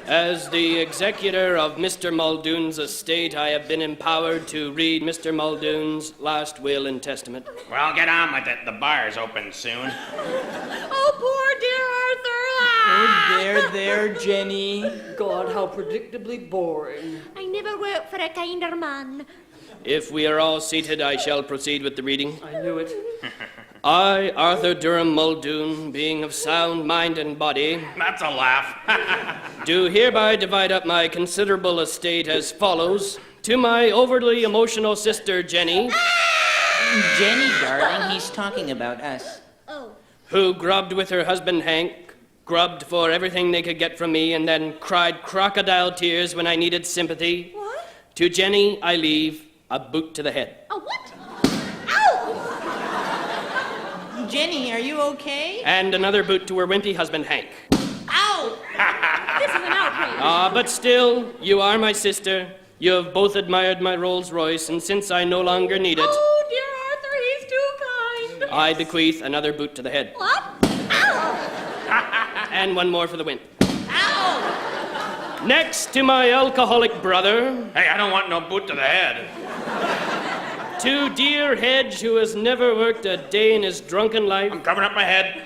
As the executor of Mr. Muldoon's estate, I have been empowered to read Mr. Muldoon's last will and testament. Well, get on with it. The bar's open soon. Oh, poor dear Arthur. Oh, there, Jenny. God, how predictably boring. I never worked for a kinder man. If we are all seated, I shall proceed with the reading. I knew it. I, Arthur Durham Muldoon, being of sound mind and body, That's a laugh. do hereby divide up my considerable estate as follows. To my overly emotional sister, Jenny, Jenny, darling, he's talking about us. Oh. who grubbed with her husband, Hank, grubbed for everything they could get from me, and then cried crocodile tears when I needed sympathy. What? To Jenny, I leave a boot to the head. A what? Ow! Jenny, are you okay? And another boot to her wimpy husband, Hank. Ow! This is an outrage. But still, you are my sister. You have both admired my Rolls Royce, and since I no longer need it, Oh, dear Arthur, he's too kind. I bequeath another boot to the head. What? Ow! And one more for the win. Ow! Next to my alcoholic brother, Hey, I don't want no boot to the head. to dear Hedge, who has never worked a day in his drunken life, I'm covering up my head.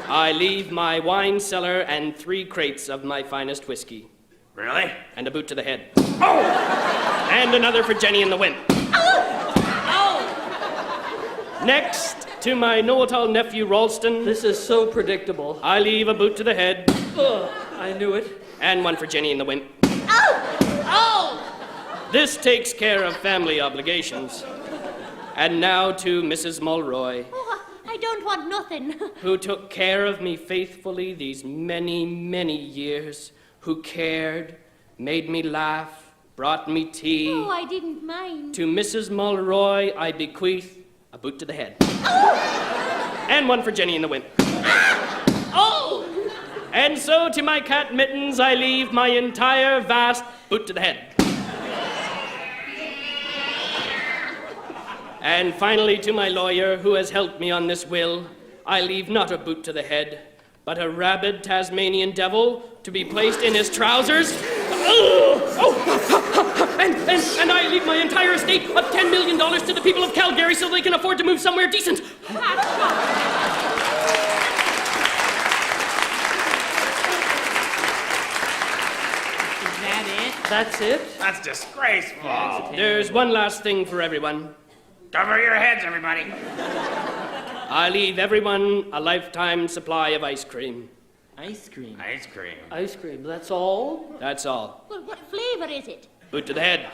I leave my wine cellar and 3 crates of my finest whiskey. Really? And a boot to the head. Oh! And another for Jenny and the Wimp. Next, to my know-it-all nephew, Ralston, This is so predictable. I leave a boot to the head, Ugh, I knew it. and one for Jenny and the Wimp. Oh! This takes care of family obligations. And now to Mrs. Mulroy, Oh, I don't want nothing. who took care of me faithfully these many, many years, who cared, made me laugh, brought me tea. Oh, I didn't mind. To Mrs. Mulroy, I bequeath a boot to the head. And one for Jenny and the Wimp. Oh! And so to my cat Mittens, I leave my entire vast boot to the head. And finally, to my lawyer, who has helped me on this will, I leave not a boot to the head, but a rabid Tasmanian devil to be placed in his trousers. And I leave my entire estate of $10 million to the people of Calgary so they can afford to move somewhere decent. Is that it? That's it? That's disgraceful. There's one last thing for everyone. Cover your heads, everybody. I leave everyone a lifetime supply of ice cream. Ice cream. Ice cream. Ice cream, that's all? That's all. Well, what flavor is it? Boot to the head.